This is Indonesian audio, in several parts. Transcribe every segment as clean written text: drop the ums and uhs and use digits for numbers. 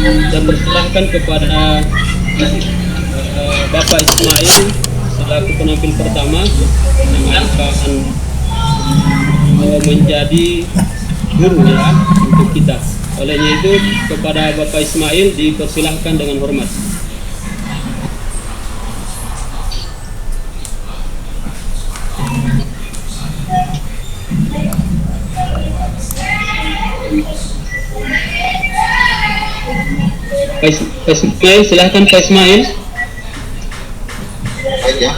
Saya persilahkan kepada Bapak Ismail selaku penampil pertama yang akan menjadi guru ya untuk kita. Olehnya itu kepada Bapak Ismail dipersilahkan dengan hormat. Pak Ismail, silahkan Pak Ismail. Baik ya.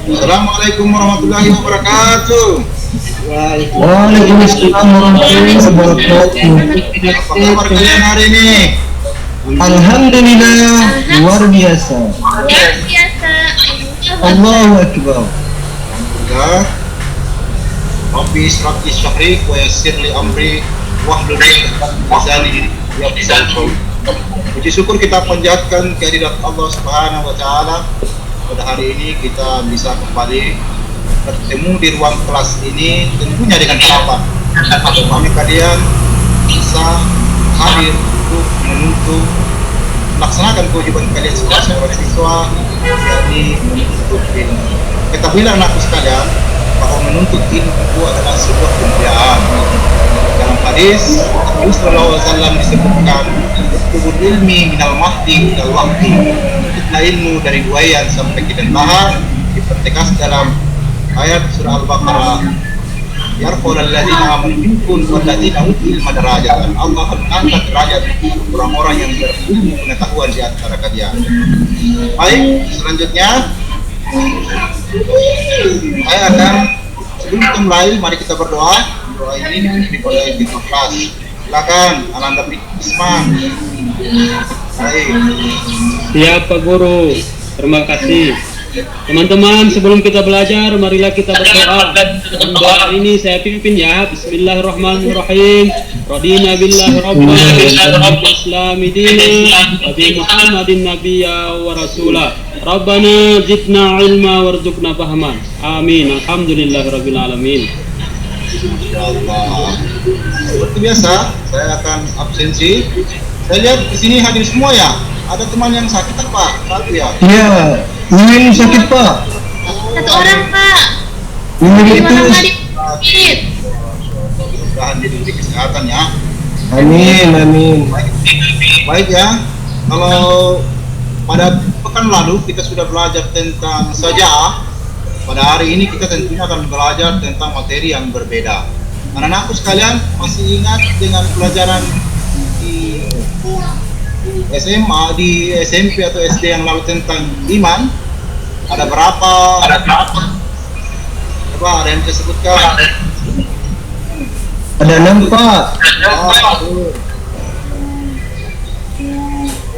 Assalamualaikum warahmatullahi wabarakatuh. Waalaikumsalam warahmatullahi wabarakatuh. Apa kabar kalian hari ini? Alhamdulillah, luar biasa. Luar biasa. Allahu Akbar. Alhamdulillah. Rabbi israh li sadri wa yassir li amri wahlul 'uqdatam min lisani yafqahu qawli. Puji syukur kita panjatkan kehadirat Allah Subhanahu wa taala. Pada hari ini kita bisa kembali bertemu di ruang kelas ini tentunya dengan harapan kami kalian bisa hadir untuk menuntut melaksanakan kewajiban kalian sebagai siswa, yakni menuntut ilmu. Ketahuilah anakku sekalian bahwa menuntut ilmu itu adalah sebuah kemuliaan. Dalam hadis Nabi sallallahu alaihi wasallam disebutkan kubur ilmi minal mahdi minal waqti, menuntutlah ilmu dari buayan sampai kidan bahan. Dipertegas dalam ayat surah Al-Baqarah, yarfa'ul ladzina amanu minkum wal ladzina utul ilma darajat. Allah akan mengangkat derajat orang-orang yang berilmu pengetahuan di antara kalian. Baik, selanjutnya saya akan sebelum kita mulai, mari kita berdoa. Doa ini dimulai di kelas. Silakan Ananda Bisma. Baik. Siap Pak Guru, terima kasih. Teman-teman, sebelum kita belajar, marilah kita berdoa. Dan doa ini saya pimpin ya. Bismillahirrahmanirrahim. Radina billahi rabban wa bil islami dinan wa bi Muhammadin nabiyya wa rasula. Rabbana zidna ilma warzuqna fahman. Amin. Alhamdulillahirabbil alamin. Insyaallah. Seperti biasa, saya akan absensi. Saya lihat di sini hadir semua ya. Ada teman yang sakit apa? Satu ya. Iya, Mimin sakit Pak. Satu orang, Pak. Mimin itu. Gimana Pak sakit? Mudah-mudahan diberi kesehatan ya. Amin, amin. Baik ya. Kalau pada pekan lalu kita sudah belajar tentang sajaah. Pada hari ini kita tentunya akan belajar tentang materi yang berbeda. Anak-anakku sekalian masih ingat dengan pelajaran di SMA, di SMP atau SD yang lalu tentang iman? Ada berapa? Coba ada yang bisa sebutkan? Ada 6 Pak.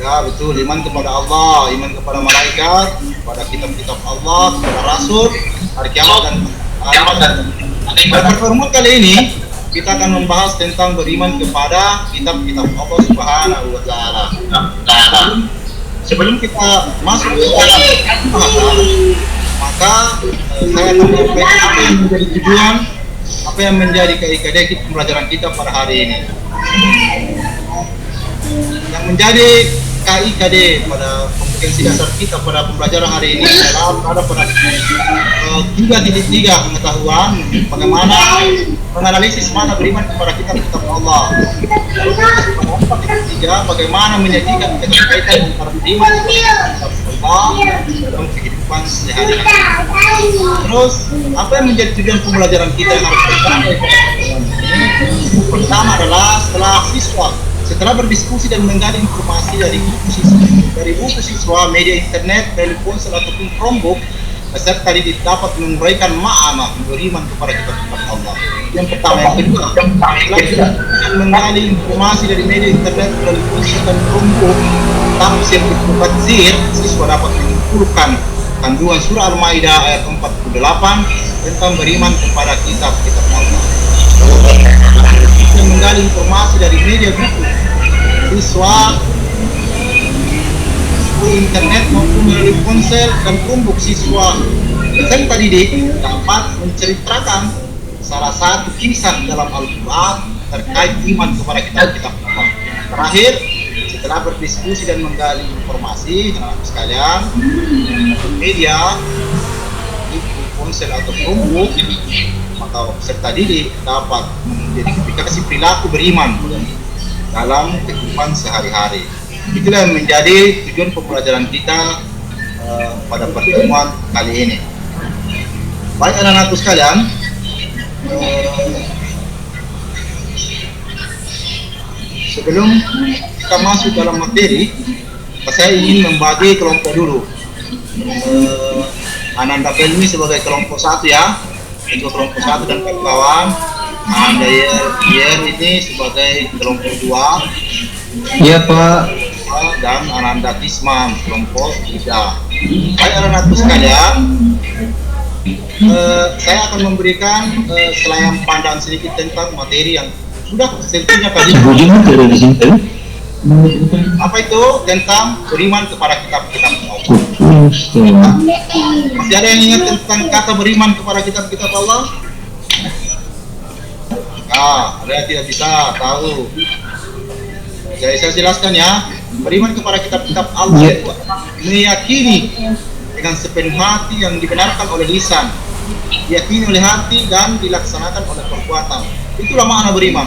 Ya betul, iman kepada Allah, iman kepada malaikat, kepada kitab-kitab Allah, kepada Rasul, hari kiamat dan pada pertemuan kali ini kita akan membahas tentang beriman kepada kitab-kitab Allah Subhanahu wa taala. Sebelum kita masuk ke dalam pembahasan, maka saya akan menyampaikan apa yang menjadi tujuan, apa yang menjadi KIKD pembelajaran kita pada hari ini. Yang menjadi KIKD pada kompetensi dasar kita pada pembelajaran hari ini adalah ada pada 3.3 pengetahuan bagaimana menganalisis mana beriman kepada kitab-kitab Allah. Lalu pada 4.3 bagaimana menyajikan kaitan antara beriman kepada kitab Allah dalam kehidupan sehari-hari. Terus apa yang menjadi tujuan pembelajaran kita yang harus kita pertama adalah setelah berdiskusi dan menggali informasi dari buku siswa, media internet, telepon, ataupun Chromebook, peserta didik dapat memberikan makna beriman kepada kitab-kitab Allah. Yang pertama, yang kedua, setelah menggali informasi dari media internet, telepon, dan Chromebook, tafsir Mufassir, siswa dapat menyimpulkan kandungan surah Al-Maidah ayat 48 tentang beriman kepada kitab-kitab Allah. Yang menggali informasi dari media buku siswa, internet maupun melalui ponsel dan Chromebook siswa, peserta didik dapat menceritakan salah satu kisah dalam Al-Quran terkait iman kepada kitab-kitab Allah. Terakhir, setelah berdiskusi dan menggali informasi teman-teman sekalian, media, ponsel atau Chromebook, maka peserta didik dapat mengidentifikasi perilaku beriman dalam kehidupan sehari-hari. Itulah yang menjadi tujuan pembelajaran kita pada pertemuan kali ini. Baik anak-anakku sekalian, sebelum kita masuk dalam materi, saya ingin membagi kelompok dulu. Ananda Pelmi sebagai kelompok 1 ya, itu kelompok 1 dan kawan-kawan. Ananda Yer ini sebagai kelompok 2. Iya Pak. Dan Ananda Tisman kelompok 3. Baik anak-anakku sekalian, saya akan memberikan selain pandangan sedikit tentang materi yang sudah tentunya kajian. Apa itu tentang beriman kepada kitab-kitab Allah. Masih ada yang ingat tentang kata beriman kepada kitab-kitab Allah? Ada yang tidak bisa tahu. Jadi saya jelaskan ya, beriman kepada kitab-kitab Allah itu meyakini dengan sepenuh hati yang dibenarkan oleh lisan, diyakini oleh hati dan dilaksanakan oleh perbuatan. Itulah makna beriman.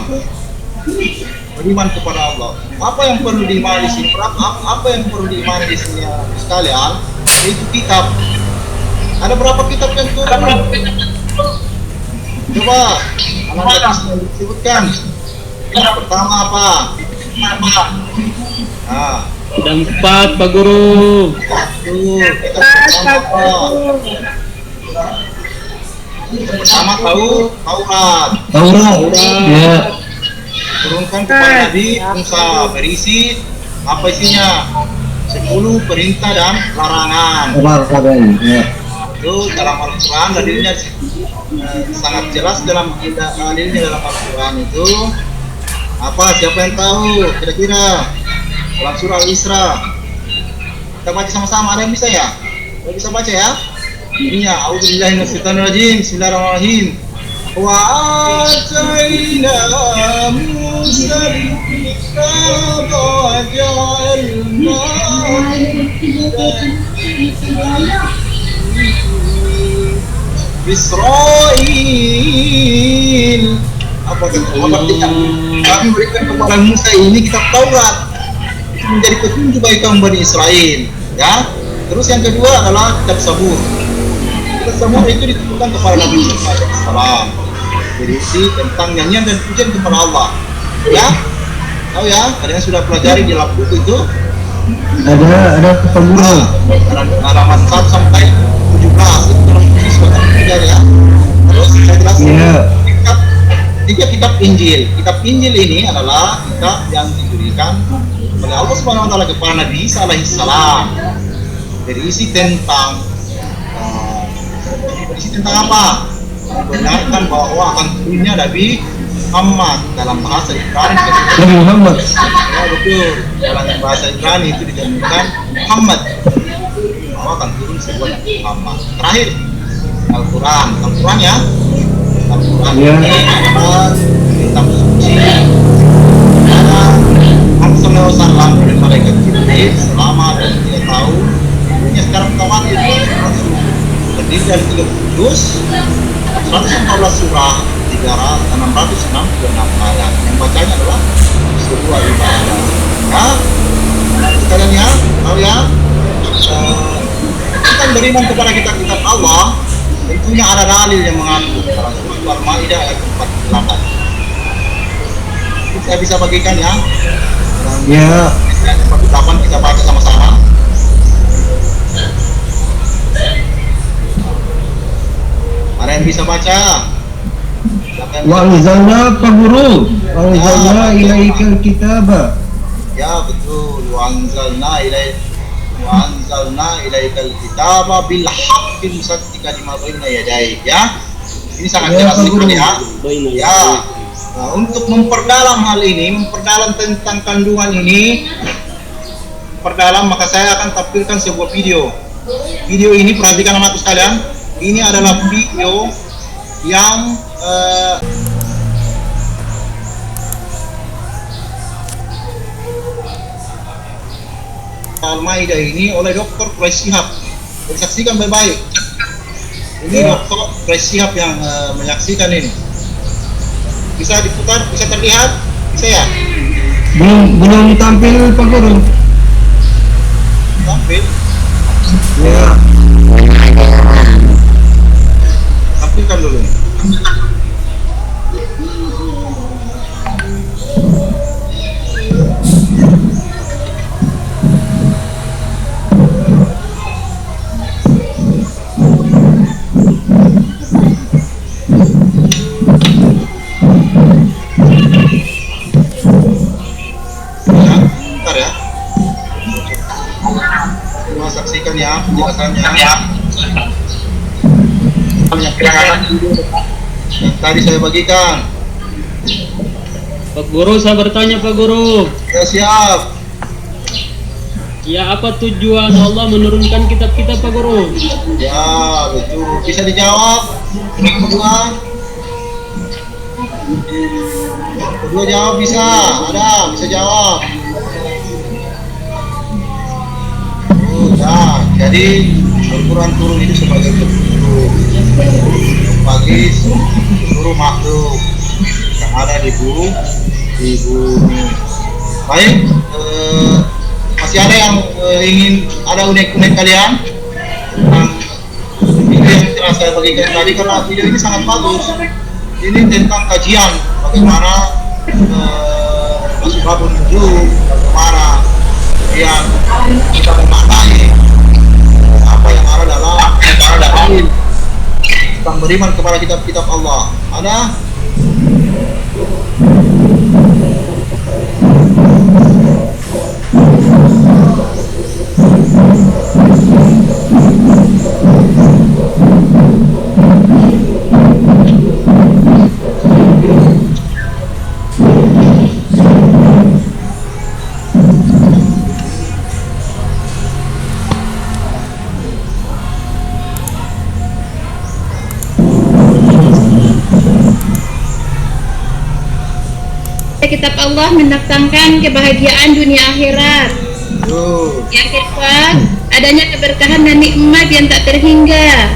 Beriman kepada Allah. Apa yang perlu diimani di sini? Apa yang perlu diimani di sini sekalian? Itu kitab. Ada berapa kitab yang turun? Coba anak-anak disebutkan. Pertama apa? Ada 4 Pak Guru. Kitab pertama apa? Pertama Taurat. Ya. Turunkan kepada Nabi Musa, berisi apa isinya? 10 perintah dan larangan. Ya. Itu dalam Al-Quran, dalilnya sangat jelas dalam dalilnya dalam Al-Quran itu apa? Siapa yang tahu? Kira-kira dalam surah Al-Isra. Kita baca sama-sama. Ada yang bisa ya? Ada bisa baca ya? Ininya, A'udzubillahi minasyaitonirrajim. Bismillahirrahmanirrahim. وآتينا موسى الكتاب وجعلناه Israel. Apa artinya? Kami berikan kepada Musa ini kitab Taurat, itu menjadi petunjuk bagi kaum Bani Israel. Ya. Terus yang kedua adalah kitab Zabur. Kitab Zabur itu diturunkan kepada Nabi Musa alaihissalam, berisi tentang nyanyian dan pujian kepada Allah. Ya, tahu ya? Kalian sudah pelajari di dalam buku itu. Ada pembunuh. Halaman 1 sampai 17 itu dalam buku sudah pelajari ya. Terus saya jelaskan. Kitab Injil. Kitab Injil ini adalah kitab yang diberikan oleh Allah Subhanahu wa taala kepada Nabi Isa alaihissalam. Berisi tentang apa? Membenarkan bahwa akan turunnya Nabi Muhammad, dalam bahasa Ibrani. Nabi Muhammad. Ya betul. Dalam bahasa Ibrani itu dinamakan Muhammad. Bahwa akan turun sebuah Nabi Muhammad. Terakhir Al-Quran. Al-Quran ya. Al-Quran ini adalah kitab suci karena Muhammad SAW oleh malaikat Jibril selama 3 tahun. Ini sekarang khawatir terdiri dari 3 juz, 114 surah, 666 ayat. Yang bacanya adalah sebuah ibadah. Ya, sekalian ya, tahu ya. Kita beriman kepada kitab-kitab Allah, tentunya ada dalil yang mengatur dalam surah Al-Maidah ayat 48. Saya bisa bagikan ya. Ya. Ayat 48 kita baca sama-sama. Ada yang bisa baca? Wa anzalna Pak Guru. Wa anzalna ilaikal kitaba. Ya betul. Wa anzalna ilaikal kitaba bil haqqi musaddiqan lima baina yadayhi. Ya. Ini sangat jelas sekali ya. Ya. Nah, untuk memperdalam hal ini, memperdalam tentang kandungan ini, maka saya akan tampilkan sebuah video. Video ini perhatikan anakku sekalian. Ini adalah video yang Al-Maidah ini oleh Dr. Quraish Shihab. Saksikan baik-baik. Ini Dr. Quraish Shihab yang menyaksikan ini. Bisa diputar, bisa terlihat, bisa ya? Belum tampil Pak Guru. Tampil, Ya. tampilkan dulu. Ya, bentar ya. Semua saksikan ya penjelasannya. Yang kira-kira yang tadi saya bagikan. Pak Guru, saya bertanya Pak Guru. Ya siap. Ya, apa tujuan Allah menurunkan kitab-kitab Pak Guru? Ya betul. Bisa dijawab. Kedua. Kedua jawab bisa. Ada bisa jawab. Oh, ya. Jadi Al-Quran turun itu sebagai petunjuk bagi seluruh makhluk yang ada di bumi. Baik, masih ada yang ingin ada unek-unek kalian tentang video yang telah saya bagikan tadi, karena video ini sangat bagus. Ini tentang kajian bagaimana asbabun nuzul, bagaimana yang kita memaknai apa yang ada dalam tentang beriman kepada kitab-kitab Allah. Ada? Kitab Allah mendatangkan kebahagiaan dunia akhirat. Yang kedua, adanya keberkahan dan nikmat yang tak terhingga.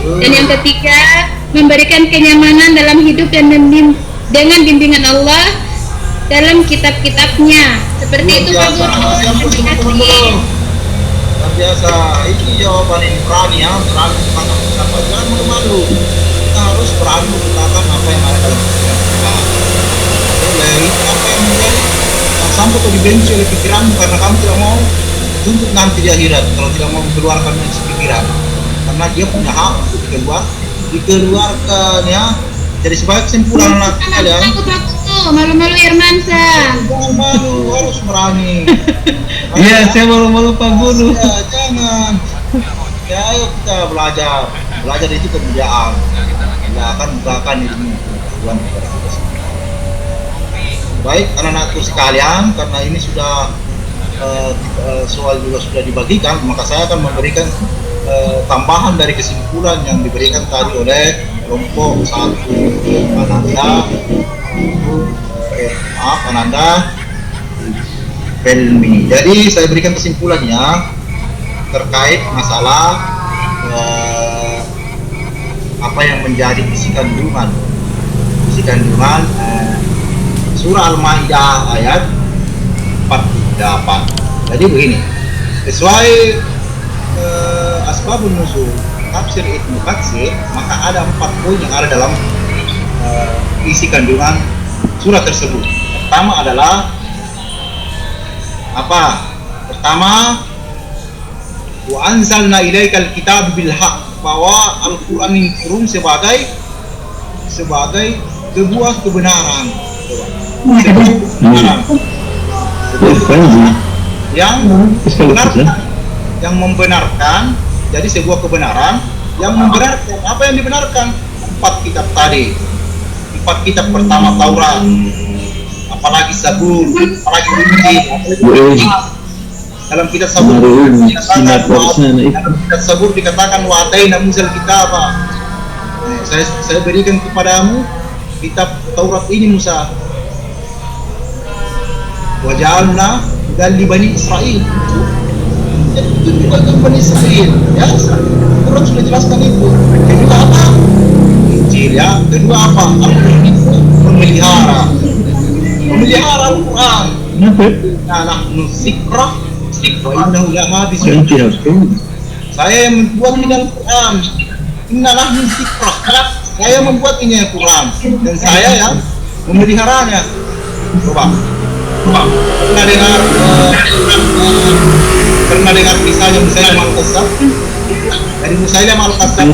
Dan yang ketiga, memberikan kenyamanan dalam hidup dan dengan bimbingan Allah dalam kitab-kitabnya. Seperti itu Pak Guru. Luar biasa. Ini jawaban yang berani ya, berani mengatakan siapa, jangan malu-malu. Kita harus berani mengatakan apa yang ada dalam kitab. Boleh, apa yang menjadi yang sampai kau dibenci oleh pikiranmu karena kamu tidak mau tuntut nanti di akhirat kalau tidak mau mengeluarkan isi pikiran, karena dia punya hak untuk dikeluarkan ya. Jadi sebagai kesimpulan anak kalian, malu-malu Irmansa. jangan malu, harus berani. Iya, saya malu-malu Pak Guru. Ya, jangan. Ya, ayo kita belajar itu kemuliaan. Kita akan bukakan ilmu Tuhan kepada kita semua. Baik anak-anakku sekalian, karena ini sudah soal juga sudah dibagikan, maka saya akan memberikan tambahan dari kesimpulan yang diberikan tadi oleh kelompok 1 Ananda Pelmi. Jadi saya berikan kesimpulannya terkait masalah apa yang menjadi isi kandungan surah Al-Maidah ayat 48. Jadi begini, sesuai asbabun nuzul tafsir Ibnu Katsir, maka ada 4 poin yang ada dalam isi kandungan surah tersebut. Pertama adalah apa? Pertama, wa anzalna ilaikal kitab bil haq, bahwa Al-Qur'an ini turun sebagai sebuah kebenaran. Yang membenarkan, jadi sebuah kebenaran yang membenarkan. Apa yang dibenarkan? 4 kitab tadi. 4 kitab pertama Taurat, apalagi Zabur, apalagi Injil. Dalam kitab Zabur dikatakan wa ataina Musal kitaba. Saya berikan kepadamu kitab Taurat ini Musa. Wa ja'alna dan li Bani Israil. itu juga untuk Bani Israel. Ya, Al-Quran sudah jelaskan itu. Kedua apa? Injil ya. Kedua apa? Al-Quran itu memelihara Al-Quran. Nah, nahnu sikrah wa innahu lahadis. Saya yang membuat ini Al-Quran. Inna nahnu sikrah. Saya membuat ini Al-Quran dan saya yang memeliharanya. Coba. Pernah dengar kisahnya Musailamah Al-Kazzab? Dari Musailamah Al-Kazzab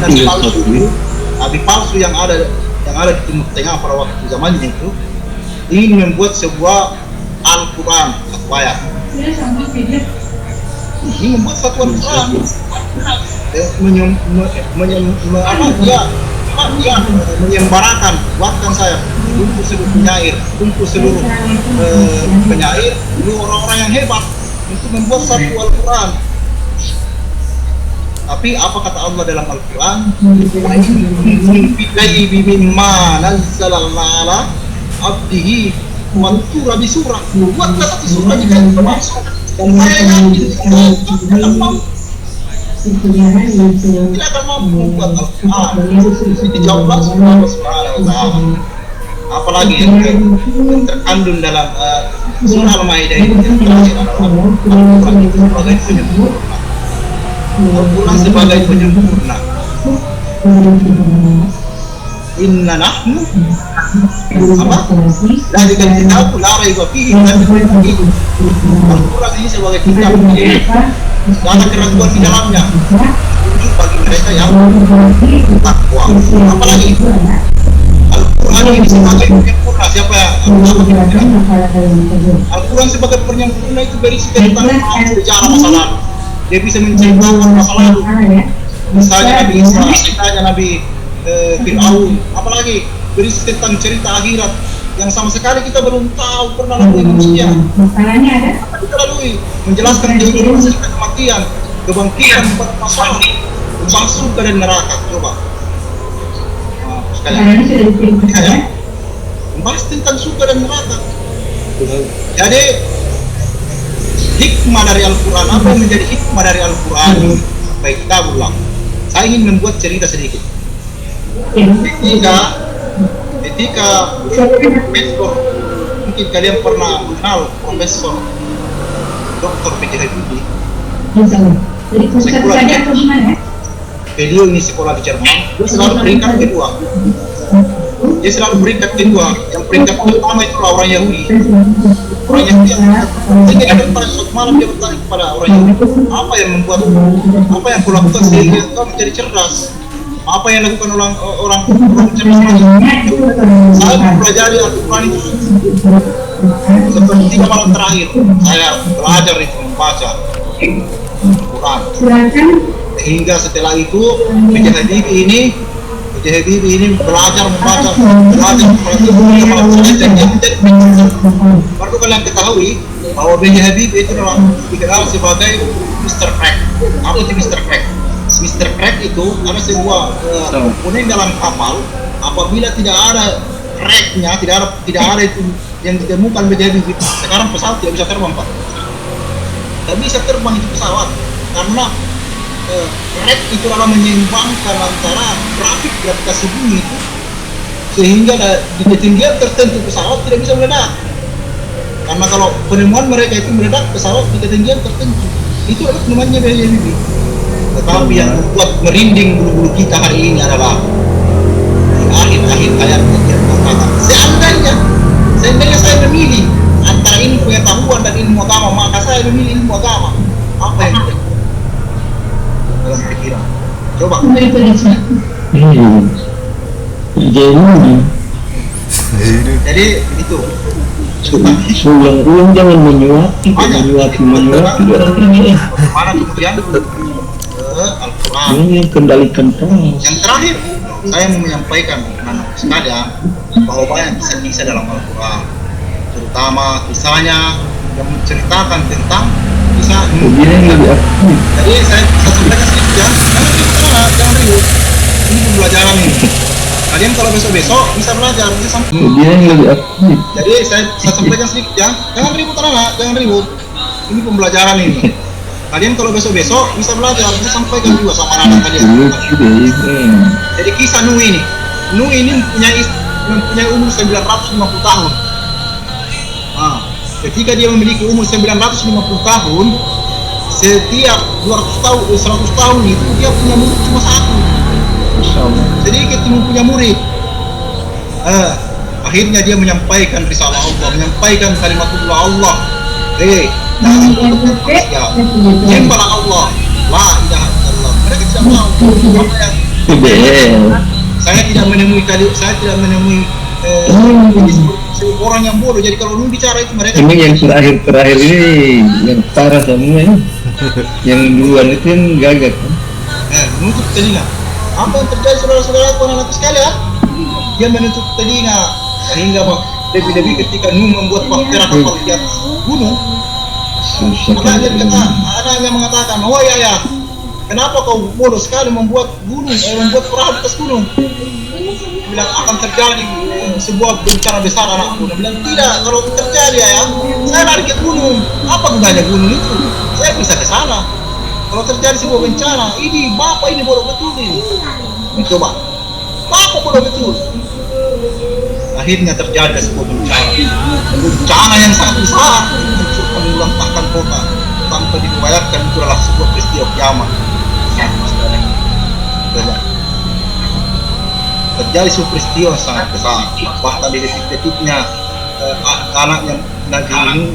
nabi palsu yang ada di Timur Tengah pada waktu zamannya itu ingin membuat sebuah Al-Quran satu ayat. Ini membuat satu Al-Quran menyembarakan, buatkan saya kumpul seluruh penyair, orang-orang yang hebat untuk membuat satu Al-Quran. Tapi apa kata Allah dalam Al-Quran? Bi'aybi mimma nazzalna ala abdihi wa tura bi surah. Buatlah satu surah jika itu termasuk. Dan saya yakin tidak akan mampu membuat Al-Quran. Dijawab langsung Allah Subhanahu wa Ta'ala. Apalagi yang terkandung dalam surah Al-Maidah ini yang terakhir adalah Al-Quran itu sebagai penyempurna. Al-Quran sebagai penyempurna. Inna nahnu apa? Dzalikal kitabu la raiba fihi. Al-Quran ini sebagai kitab tidak ada keraguan di dalamnya untuk bagi mereka yang takwa. Apalagi Al-Quran ini sebagai penyempurna. Siapa yang Al-Quran sebagai penyempurna itu berisi tentang sejarah masa lalu. Dia bisa menceritakan masa lalu, misalnya Nabi Isa, ceritanya Nabi Fir'aun. Apalagi berisi tentang cerita akhirat yang sama sekali kita belum tahu pernah lalui manusia. Apa kita lalui? Menjelaskan kehidupan setelah kematian, kebangkitan pada masalah, tentang surga dan neraka. Coba sekalian ya, membahas tentang surga dan neraka. Jadi hikmah dari Al-Quran, apa yang menjadi hikmah dari Al-Quran? Baik, kita ulang. Saya ingin membuat cerita sedikit. Ketika Profesor, mungkin kalian pernah kenal Profesor Dr. B.J. Habibie. Beliau ini sekolah di Jerman. Dia selalu peringkat kedua. Yang peringkat pertama itu orang Yahudi. Orang Yahudi sehingga ada pada suatu malam dia bertanya kepada orang Yahudi, apa yang kau lakukan sehingga kau menjadi cerdas? Apa yang dilakukan orang cerdas? Saya mempelajari Al-Quran itu seperti 3 malam terakhir. Saya belajar itu membaca Al-Quran. Sehingga setelah itu B.J. Habibie ini belajar membaca, baru kalian ketahui bahwa B.J. Habibie itu dikenal sebagai Mr. Crack. Apa itu Mr. Crack? Mr. Crack itu ada sebuah komponen dalam kapal. Apabila tidak ada cracknya, tidak ada itu yang ditemukan B.J. Habibie, sekarang pesawat tidak bisa terbang, Pak. Tidak bisa terbang itu pesawat karena crack itu adalah menyeimbangkan antara gravitasi bumi itu, sehingga di ketinggian tertentu pesawat tidak bisa meledak. Karena kalau penemuan mereka itu meledak pesawat di ketinggian tertentu, itu adalah penemuannya B.J. Habibie. Tetapi yang membuat merinding bulu-bulu kita hari ini adalah di akhir ayat yang mengatakan, seandainya saya memilih antara ilmu pengetahuan dan ilmu agama, maka saya memilih ilmu agama. Apa yang kita dalam pikiran? Coba. Jadi itu. Ulang-ulang jangan menyuapi. Mana kemudian Al-Quran yang kendalikan terus. Yang terakhir saya mau menyampaikan anak sekalian bahwa banyak kisah-kisah dalam Al-Quran, terutama kisahnya yang menceritakan tentang kisah. Jadi saya sampaikan sedikit ya, jangan ribut. Ini pembelajaran ini. Kalian kalau besok bisa belajar, bisa sampai. Jadi saya sampaikan sedikit ya, jangan ribut anak, jangan ribut. Ini pembelajaran ini. Kalian kalau besok-besok bisa belajar, bisa sampaikan juga sama anak kalian. Jadi kisah Nuh ini mempunyai umur 950 tahun. Nah, ketika dia memiliki umur 950 tahun, setiap 200 tahun, 100 tahun itu dia punya murid cuma satu. Sedikit punya murid. Akhirnya dia menyampaikan risalah Allah, menyampaikan kalimatullah Allah. Nyembahlah Allah, la ilaha illallah. Mereka tidak tahu apa yang saya tidak menemui orang yang bodoh. Jadi kalau lu bicara itu mereka. Ini yang terakhir ini yang parah semua ini. Yang duluan itu yang gagak kan? Menutup telinga. Apa yang terjadi saudara-saudara anak sekalian? Dia menutup telinga sehingga lebih-lebih ketika Nuh membuat bahtera kapal di atas gunung. Anaknya mengatakan, oh ya, kenapa kau bodoh sekali membuat perahu di atas gunung? Dia bilang akan terjadi sebuah bencana besar anakku. Dia bilang tidak, kalau terjadi ayah, saya lari ke gunung. Apa gunanya gunung itu? Saya bisa ke sana. Kalau terjadi sebuah bencana, ini bapak ini bodoh betul ini. Coba, bapak bodoh betul. Akhirnya terjadi sebuah bencana yang sangat besar, hancurkan melantahkan kota tanpa dibayarkan. Itu adalah sebuah peristiwa kiamat. Terjadi sebuah peristiwa sangat besar, bahkan di detik-detiknya anaknya Nabi Nuh,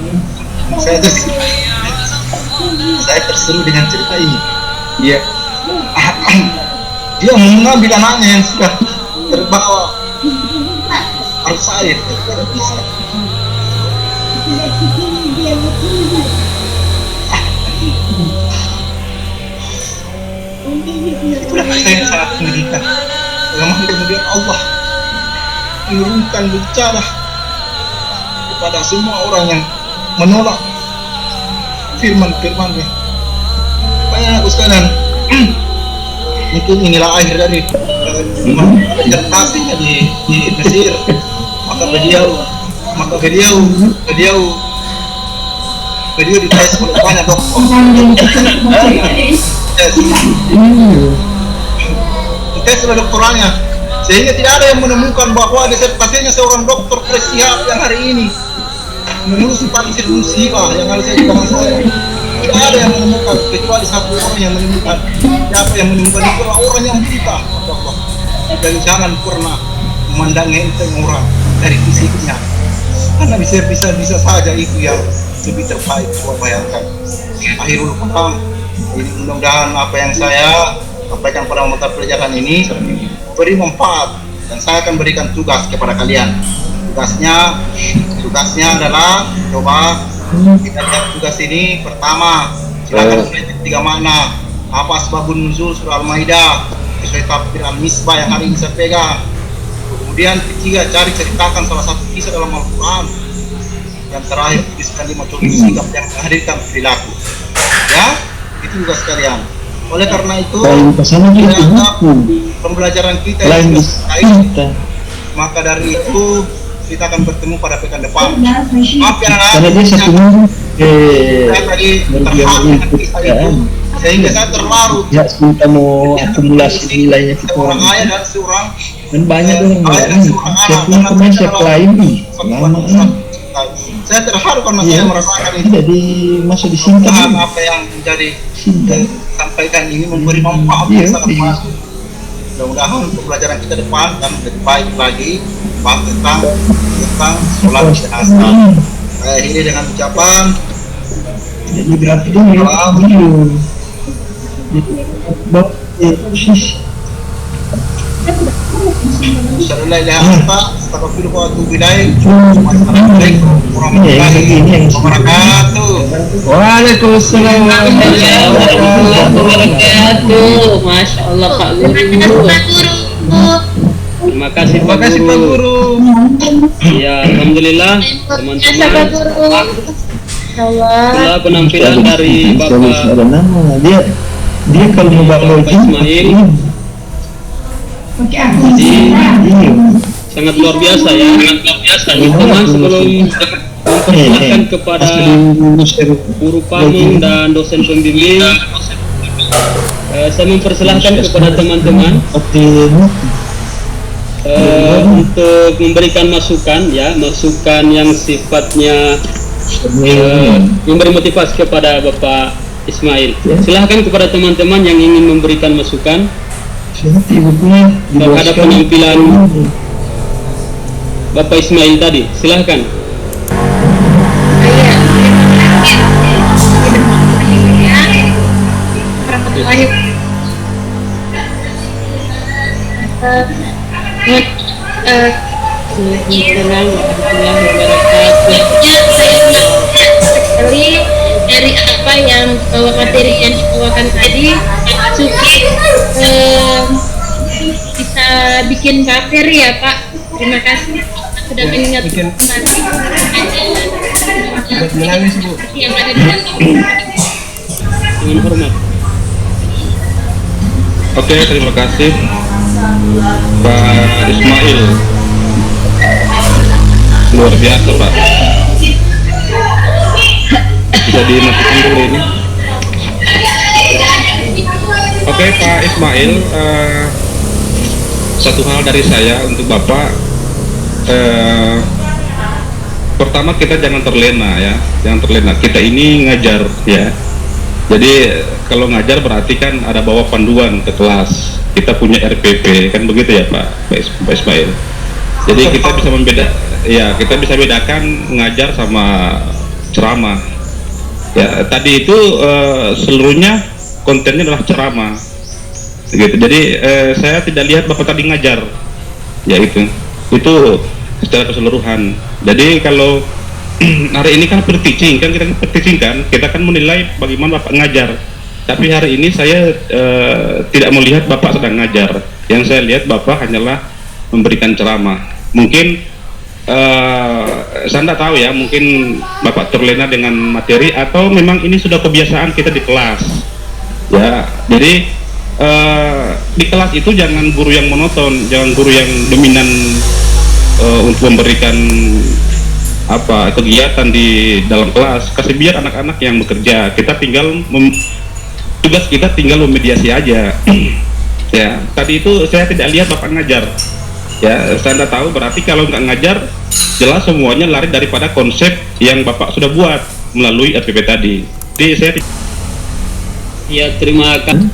saya terseru dengan cerita ini. Iya. Dia mengambil anaknya yang sudah terbawa arus air, bisa. Itulah saya yang sangat menyedihkan. Bagaimana kemudian Allah menurunkan bencana kepada semua orang yang menolak firman-firman-Nya. Banyak aku sekalian, mungkin inilah akhir dari disertasinya di Mesir. Maka beliau dites oleh banyak dokter. Dites oleh doktorannya, sehingga tidak ada yang menemukan bahwa disertasinya seorang dokter tersiap yang hari ini menulis pansir musibah yang harus saya bahas saya. Tidak ada yang menemukan kecuali satu orang yang menemukan. Siapa yang menemukan itu adalah orang yang buta. Dan jangan pernah memandang enteng orang dari fisiknya, karena bisa saja itu yang lebih terbaik. Bayangkan. Akhirul kalam, mudah-mudahan apa yang saya sampaikan pada mata pelajaran ini beri manfaat, dan saya akan berikan tugas kepada kalian. Tugasnya adalah coba kita lihat tugas ini. Pertama, silakan melihat 3 makna. Apa asbabun nuzul surah Al-Maidah sesuai tafsir Al-Misbah yang hari ini saya pegang. Kemudian ketiga, cari ceritakan salah satu kisah dalam Al-Quran. Yang terakhir, tuliskan 5 contoh sikap yang menghadirkan perilaku. Ya, itu juga sekalian. Oleh karena itu, pembelajaran kita yang selesai, maka dari itu kita akan bertemu pada pekan depan. Maaf ya anak-anak, saya tadi terharu dengan kisah itu, sehingga saya terlarut. Ya, kita mau akumulasi nilainya ke seorang ayah dan seorang dan banyak orang dan seorang anak. siapa lain nih. Saya terharu karena saya merasakan itu. Jadi masuk di sini apa yang menjadi sampaikan ini memberi manfaat yang sangat bagus. Mudah-mudahan untuk pelajaran kita depan dan lebih baik lagi bahas tentang sholat jenazah. Saya akhiri dengan ucapan jadi berarti dia Assalamualaikum warahmatullahi wabarakatuh. Waalaikumsalam warahmatullahi wabarakatuh. Masya Allah Pak Guru. Terima kasih Pak Guru. Ya, alhamdulillah teman-teman. Setelah penampilan dari Bapak dia kalau mau bangun Ismail, jadi sangat luar biasa ya. Teman sebelum mempersilahkan kepada guru pamong dan dosen pembimbing. Saya mempersilahkan kepada teman-teman untuk memberikan masukan, ya, masukan yang sifatnya memberi motivasi kepada Bapak Ismail. Silahkan kepada teman-teman yang ingin memberikan masukan terhadap penampilan Bapak Ismail tadi. Silahkan. Sekali dari apa yang materi yang dibawakan tadi, Suki bisa bikin materi ya Pak. Terima kasih sudah mengingatkan Menangis Bu. yang ada di dalam. Dengan hormat. Oke, terima kasih Pak Ismail. Luar biasa Pak. Bisa dimatikan dulu ini. Oke Pak Ismail, satu hal dari saya untuk Bapak. Pertama, kita jangan terlena ya, jangan terlena. Kita ini ngajar ya. Jadi kalau ngajar berarti kan ada bawa panduan ke kelas. Kita punya RPP kan begitu ya Pak Ismail. Jadi kita bisa kita bisa bedakan ngajar sama ceramah. Ya tadi itu seluruhnya kontennya adalah ceramah. Gitu. Jadi saya tidak lihat Bapak tadi ngajar. Ya itu secara keseluruhan. Jadi kalau hari ini kan per-teaching kan, kita kan menilai bagaimana Bapak ngajar. Tapi hari ini saya tidak melihat Bapak sedang ngajar. Yang saya lihat Bapak hanyalah memberikan ceramah. Mungkin saya tidak tahu ya, mungkin Bapak terlena dengan materi atau memang ini sudah kebiasaan kita di kelas. Ya, jadi di kelas itu jangan guru yang monoton, jangan guru yang dominan untuk memberikan kegiatan di dalam kelas. Kasih biar anak-anak yang bekerja. Kita tinggal tugas kita tinggal memediasi aja. Ya, tadi itu saya tidak lihat Bapak ngajar. Ya, saya tidak tahu, berarti kalau nggak ngajar, jelas semuanya lari daripada konsep yang Bapak sudah buat melalui RPP tadi. Jadi saya Ya, terima kasih.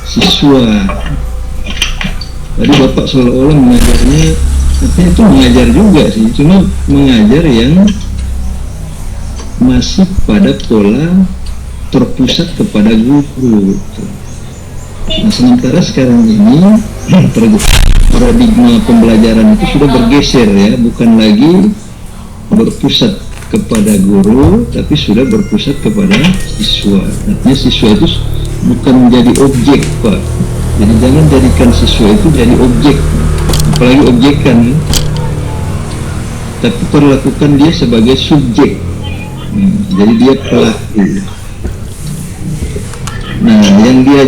Siswa. Tadi Bapak seolah-olah mengajarnya, artinya itu mengajar juga sih, cuma mengajar yang masih pada pola terpusat kepada guru. Nah, sementara sekarang ini paradigma pembelajaran itu sudah bergeser ya, bukan lagi berpusat kepada guru, tapi sudah berpusat kepada siswa. Artinya siswa itu bukan menjadi objek Pak. Jadi jangan jadikan siswa itu jadi objek, apalagi objekan, tapi perlakukan dia sebagai subjek. Jadi dia pelaku. Nah, yang dia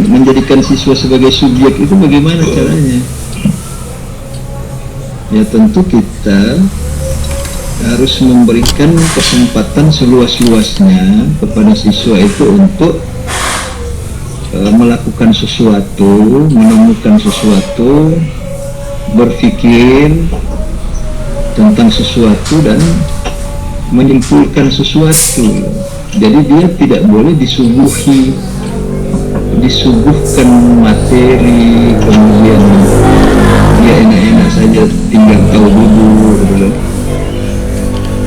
menjadikan siswa sebagai subjek itu bagaimana caranya? Ya tentu kita harus memberikan kesempatan seluas-luasnya kepada siswa itu untuk melakukan sesuatu, menemukan sesuatu, berpikir tentang sesuatu dan menyimpulkan sesuatu. Jadi dia tidak boleh disuguhkan materi, kemudian dia enak-enak saja tinggal tahu dulu gitu.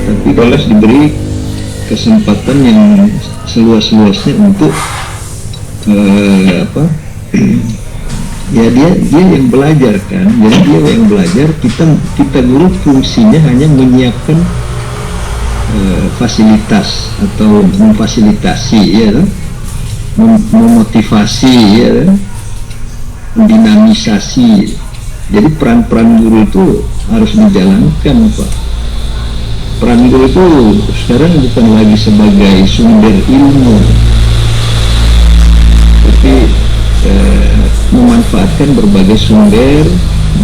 Tapi harus diberi kesempatan yang seluas-luasnya untuk ya dia yang belajar kan. Jadi dia yang belajar, kita guru fungsinya hanya menyiapkan fasilitas atau memfasilitasi ya, memotivasi ya, mendinamisasi. Jadi peran-peran guru itu harus dijalankan Pak. Peran guru itu sekarang bukan lagi sebagai sumber ilmu, tapi memanfaatkan berbagai sumber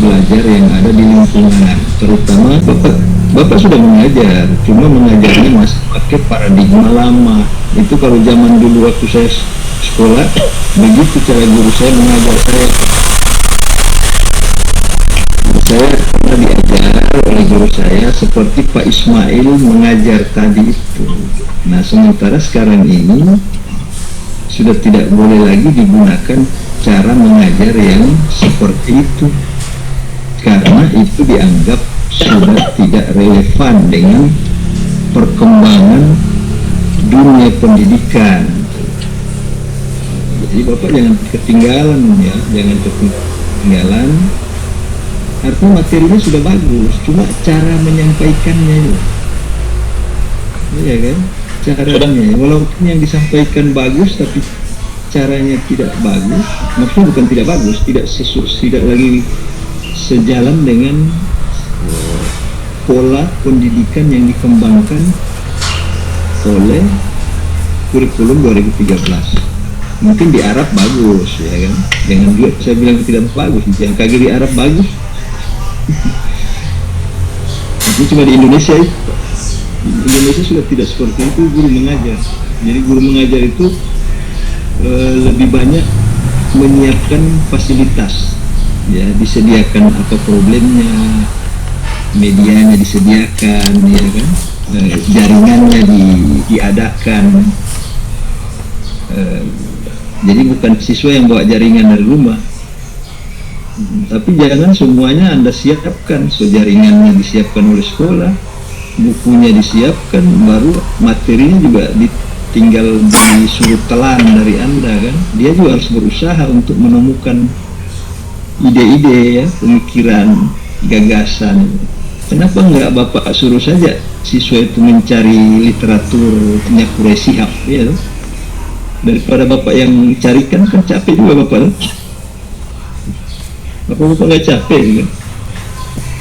belajar yang ada di lingkungan. Terutama Bapak Bapak sudah mengajar, cuma mengajarnya masih pakai paradigma lama. Itu kalau zaman dulu waktu saya sekolah, begitu cara guru saya mengajar saya. Saya pernah diajar oleh guru saya seperti Pak Ismail mengajar tadi itu. Nah, sementara sekarang ini sudah tidak boleh lagi digunakan cara mengajar yang seperti itu, karena itu dianggap sudah tidak relevan dengan perkembangan dunia pendidikan. Jadi Bapak jangan ketinggalan ya, jangan ketinggalan. Artinya materinya sudah bagus, cuma cara menyampaikannya itu, iya kan? Caranya, walaupun yang disampaikan bagus, tapi caranya tidak bagus. Maksudnya bukan tidak bagus, tidak lagi sejalan dengan pola pendidikan yang dikembangkan oleh kurikulum 2013. Mungkin di Arab bagus, ya kan? Jangan juga saya bilang tidak bagus, yang kagak di Arab bagus. Itu cuma di Indonesia itu. Indonesia sudah tidak seperti itu guru mengajar. Jadi guru mengajar itu lebih banyak menyiapkan fasilitas, ya, disediakan apa problemnya, medianya disediakan, ya kan, jaringannya diadakan. Jadi bukan siswa yang bawa jaringan dari rumah, tapi jangan semuanya Anda siapkan. So, jaringannya disiapkan oleh sekolah, bukunya disiapkan, baru materinya juga tinggal disuruh telan dari Anda kan. Dia juga harus berusaha untuk menemukan ide-ide, ya, pemikiran, gagasan. Kenapa enggak Bapak suruh saja siswa itu mencari literaturnya Quraisy Shihab, ya, daripada Bapak yang carikan, kan capek juga Bapak. Bapak nggak capek kan?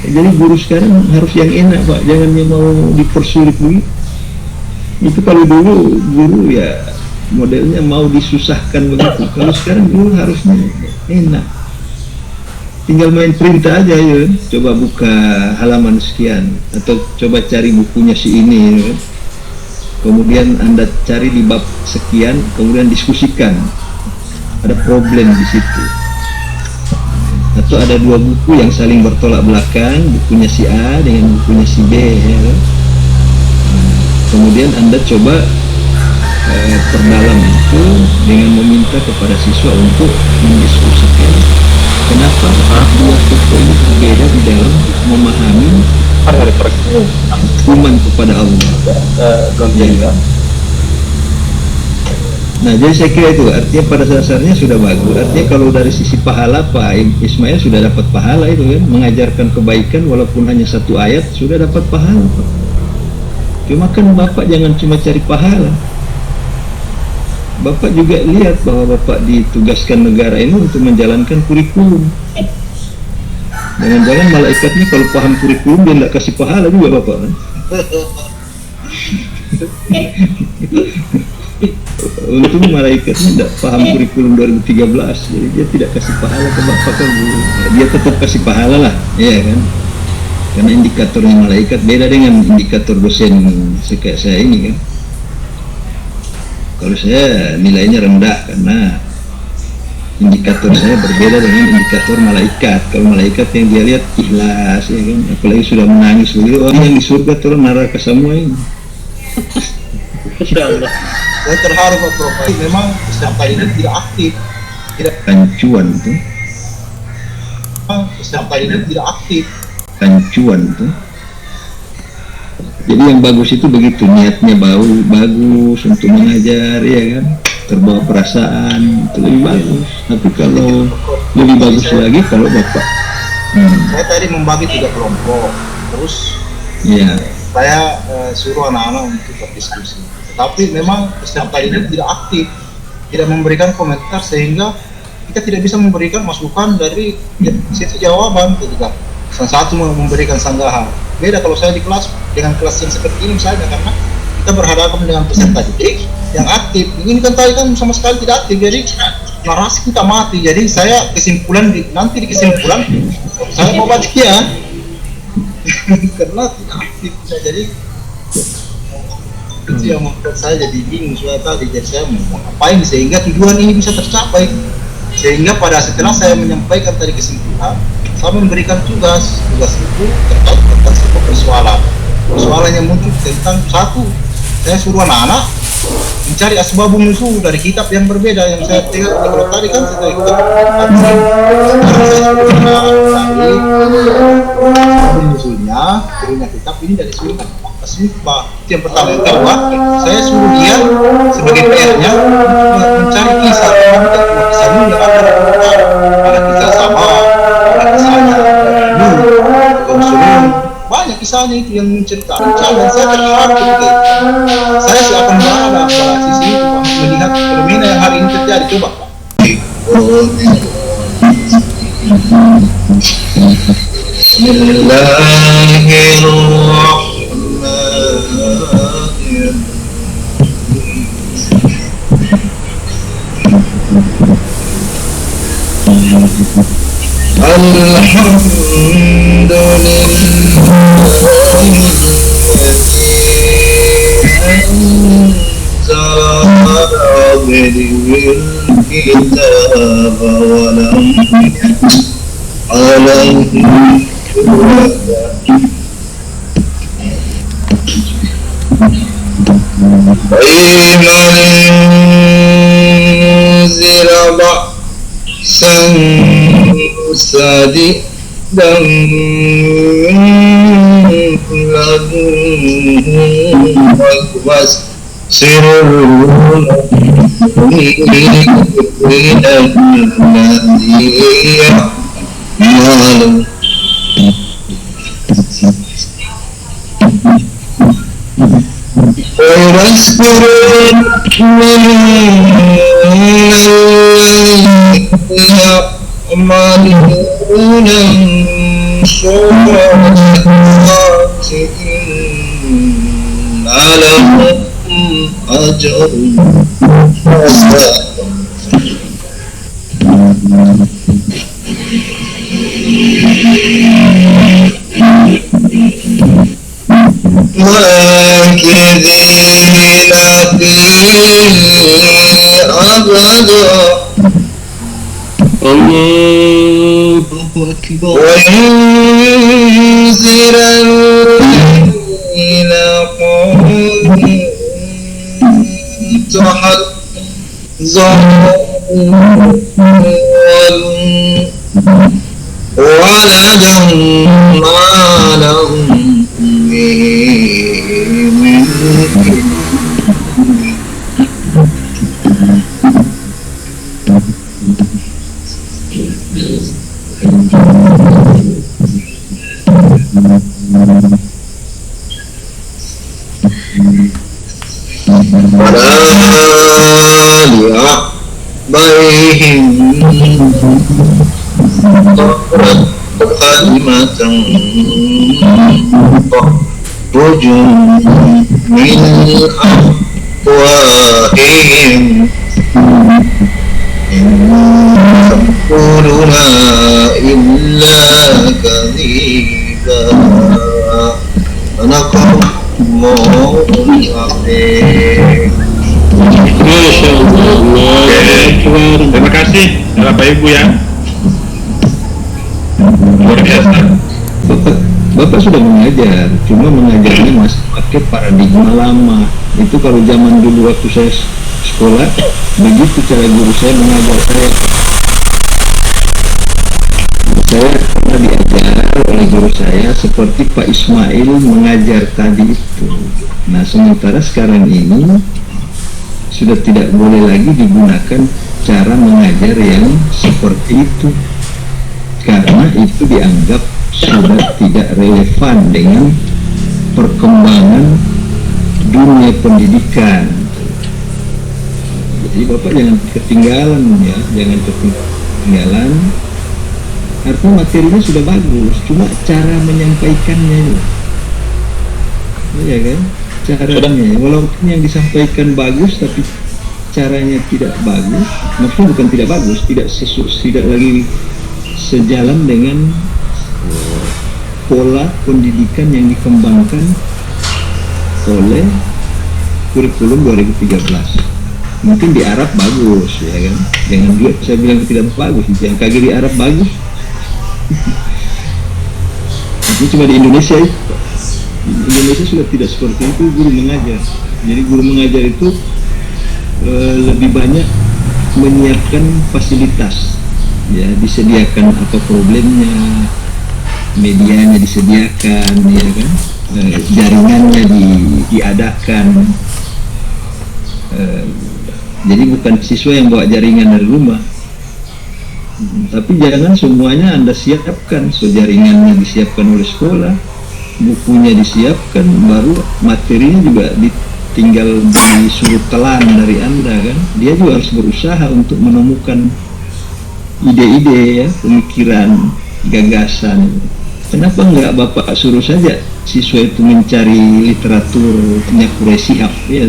Jadi guru sekarang harus yang enak Pak, jangan yang mau dipersulit begitu. Itu kalau dulu guru ya modelnya mau disusahkan begitu. Kalau sekarang guru harusnya enak, tinggal main perintah aja ya. Coba buka halaman sekian, atau coba cari bukunya si ini ya. Kemudian Anda cari di bab sekian, kemudian diskusikan. Ada problem di situ. Atau ada dua buku yang saling bertolak belakang, bukunya si A dengan bukunya si B, ya kan? Kemudian Anda coba perdalam itu dengan meminta kepada siswa untuk mendiskusikan kenapa dua buku ini berbeda di dalam memahami iman kepada Allah. Ya. Nah, jadi saya kira itu artinya pada dasarnya sudah bagus. Artinya kalau dari sisi pahala, Pak Ismail sudah dapat pahala itu kan, mengajarkan kebaikan walaupun hanya satu ayat sudah dapat pahala, Pak. Cuma kan Bapak jangan cuma cari pahala. Bapak juga lihat bahwa Bapak ditugaskan negara ini untuk menjalankan kurikulum. Jangan-jangan malaikatnya kalau paham kurikulum dia tidak kasih pahala juga Bapak kan? Untung malaikatnya tidak paham kurikulum 2013, jadi dia tidak kasih pahala ke Bapak kan. Dia tetap kasih pahala lah, ya kan? Karena indikatornya malaikat beda dengan indikator dosen kayak saya ini kan. Kalau saya nilainya rendah karena indikator saya berbeda dengan indikator malaikat. Kalau malaikat yang dia lihat ikhlas, ya kan? Apalagi sudah menangis begitu, orang yang di surga turun neraka semua ini. Insyaallah. Saya terharu Pak Prof. Memang peserta ini tidak aktif, tidak Kancuan tuh, peserta ini tidak aktif. kancuan tuh. Jadi yang bagus itu begitu, niatnya bagus untuk mengajar, ya kan, terbawa perasaan, itu lebih bagus. Tapi kalau lebih bagus lagi kalau Bapak Saya tadi membagi 3 kelompok, terus ya, saya suruh anak-anak untuk berdiskusi. Tetapi memang peserta ini tidak aktif, tidak memberikan komentar, sehingga kita tidak bisa memberikan masukan dari situ jawaban ketika satu memberikan sanggahan. Beda kalau saya di kelas dengan kelas yang seperti ini misalnya, karena kita berhadapan dengan peserta didik yang aktif. Ini kan tadi kan sama sekali tidak aktif, jadi narasi kita mati. Jadi saya kesimpulan nanti di kesimpulan saya mau baca ya karena tidak subjektif. Jadi itu yang membuat saya jadi bingung tadi. Jadi saya mau ngapain sehingga tujuan ini bisa tercapai. Sehingga setelah saya menyampaikan tadi kesimpulan, saya memberikan tugas itu terkait tentang sebuah persoalan yang muncul tentang satu, saya suruh anak-anak mencari asbabun nuzul dari kitab yang berbeda yang saya tengok. Kalau tadi kan saya kitab asbabun nuzulnya turunnya kitab ini dari surat As-Sifah. Itu yang pertama. Yang kedua, saya suruh dia sebagai PR-nya mencari kisah ini ada kisah sama, ada kisahnya Nuh, banyak kisahnya itu yang menceritakan. Dan saya terharu ketika saya akan berada pada sisi itu, melihat fenomena yang hari ini terjadi. Coba sadi dan was sirrul Terima kasih Bapak Ibu ya. Luar biasa. Bapak sudah mengajar, cuma mengajarnya masih pakai paradigma lama. Itu kalau zaman dulu waktu saya sekolah, begitu cara guru saya mengajar saya. Saya pernah diajar oleh guru saya seperti Pak Ismail mengajar tadi itu. Nah, sementara sekarang ini sudah tidak boleh lagi digunakan cara mengajar yang seperti itu, karena itu dianggap sudah tidak relevan dengan perkembangan dunia pendidikan. Jadi Bapak jangan ketinggalan ya, jangan ketinggalan. Artinya materinya sudah bagus, cuma cara menyampaikannya, iya kan? Caranya, walaupun yang disampaikan bagus, tapi caranya tidak bagus. Maksudnya bukan tidak bagus, tidak lagi sejalan dengan pola pendidikan yang dikembangkan oleh kurikulum 2013. Mungkin di Arab bagus, ya kan? Jangan juga saya bilang tidak bagus, yang kagak di Arab bagus. Tapi cuma di Indonesia itu. Indonesia sudah tidak seperti itu guru mengajar. Jadi guru mengajar itu lebih banyak menyiapkan fasilitas, ya, disediakan apa problemnya, medianya disediakan, ya kan, jaringannya diadakan. Jadi bukan siswa yang bawa jaringan dari rumah, tapi jangan semuanya Anda siapkan. So jaringannya disiapkan oleh sekolah, bukunya disiapkan, baru materinya juga tinggal disuruh telan dari Anda kan. Dia juga harus berusaha untuk menemukan ide-ide, ya, pemikiran, gagasan. Kenapa enggak Bapak suruh saja siswa itu mencari literatur punya Quraisy Shihab, ya,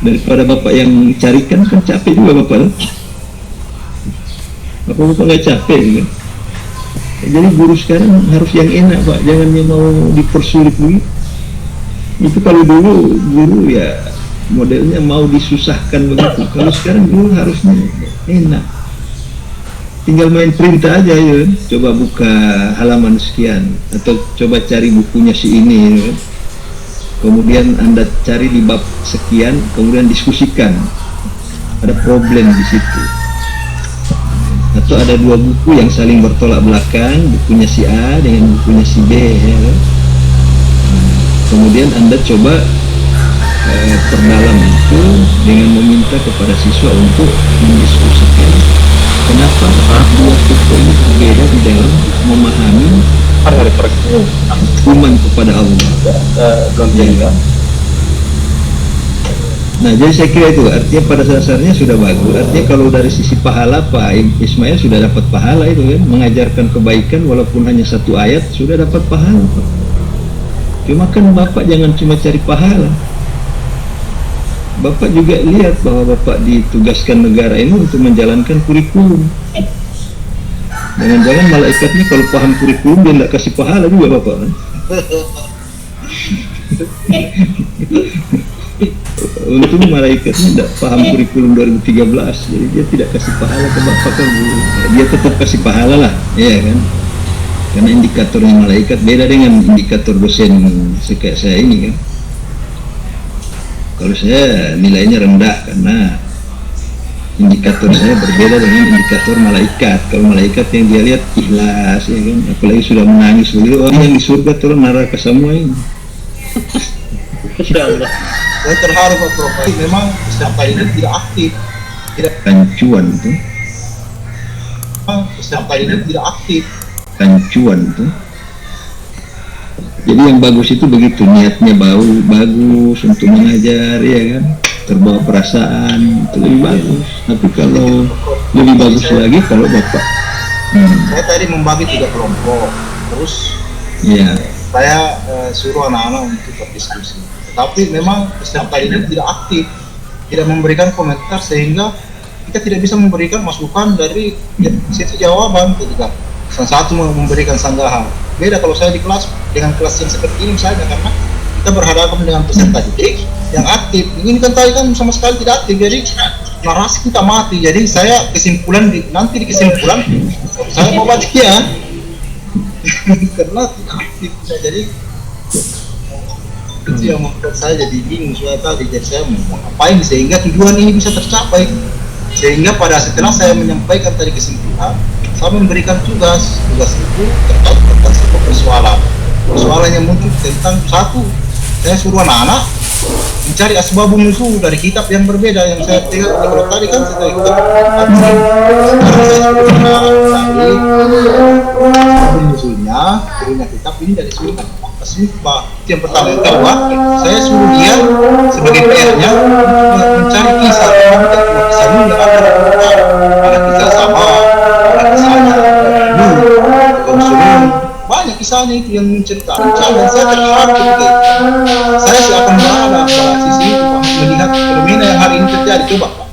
daripada Bapak yang carikan, kan capek juga Bapak. Bapak nggak capek kan? Jadi guru sekarang harus yang enak Pak, jangan yang mau dipersulit begitu. Itu kalau dulu guru ya modelnya mau disusahkan begitu. Kalau sekarang guru harusnya enak, tinggal main perintah aja, ya. Coba buka halaman sekian, atau coba cari bukunya si ini, ya. Kemudian Anda cari di bab sekian, kemudian diskusikan. Ada problem di situ. Atau ada dua buku yang saling bertolak belakang, bukunya si A dengan bukunya si B, ya. Kemudian Anda coba perdalam itu dengan meminta kepada siswa untuk mendiskusikan kenapa dua buku ini berbeda di dalam memahami iman kepada Allah. Nah, jadi saya kira itu artinya pada dasarnya sudah bagus. Artinya kalau dari sisi pahala, Pak Ismail sudah dapat pahala itu kan, mengajarkan kebaikan walaupun hanya satu ayat sudah dapat pahala, Pak. Cuma kan Bapak jangan cuma cari pahala. Bapak juga lihat bahwa Bapak ditugaskan negara ini untuk menjalankan kurikulum. Jangan-jangan malaikatnya kalau paham kurikulum dia tidak kasih pahala juga Bapak kan? Untung malaikatnya tidak paham kurikulum 2013, jadi dia tidak kasih pahala ke Bapak kan? Dia tetap kasih pahala lah, ya kan? Karena indikatornya malaikat beda dengan indikator dosen kayak saya ini kan. Kalau saya nilainya rendah karena indikator saya berbeda dengan indikator malaikat. Kalau malaikat yang dia lihat ikhlas, ya kan, apalagi sudah menangis begitu, orang yang di surga turun neraka semua ini. Insyaallah. Saya terharu Pak Prof. Memang peserta ini tidak aktif, tidak Kancuan tuh, peserta ini tidak aktif. kancuan tuh. Jadi yang bagus itu begitu, niatnya bagus untuk mengajar, ya kan, terbawa perasaan, itu lebih bagus. Tapi kalau lebih bagus lagi kalau Bapak Saya tadi membagi 3 kelompok, terus ya, saya suruh anak-anak untuk berdiskusi. Tapi memang peserta ini tidak aktif, tidak memberikan komentar, sehingga kita tidak bisa memberikan masukan dari situ jawaban ketika satu memberikan sanggahan. Beda kalau saya di kelas dengan kelas yang seperti ini misalnya, karena kita berhadapan dengan peserta didik yang aktif. Ini kan tadi kan sama sekali tidak aktif, jadi narasi kita mati. Jadi saya kesimpulan nanti di kesimpulan saya mau baca ya karena tidak aktif. Jadi itu yang membuat saya jadi bingung tadi. Jadi saya mau ngapain sehingga tujuan ini bisa tercapai, sehingga setelah saya menyampaikan tadi kesimpulan, saya memberikan tugas itu terkait tentang sebuah persoalan yang muncul tentang satu. Saya suruh anak-anak mencari asbabun nuzul dari kitab yang berbeda yang saya pegang. Kalau tadi kan saya kitab sekarang saya suruh anak-anak asbabun nuzulnya, turunnya kitab ini dari surat As-Sifah. Yang pertama. Yang kedua, saya suruh dia sebagai PR-nya mencari kisah kisahnya ada kisah sama, ada kisahnya banyak kisahnya itu yang menceritakan. Dan saya terharu juga. Saya akan berada pada sisi itu, Pak, melihat fenomena yang hari ini terjadi. Coba Pak,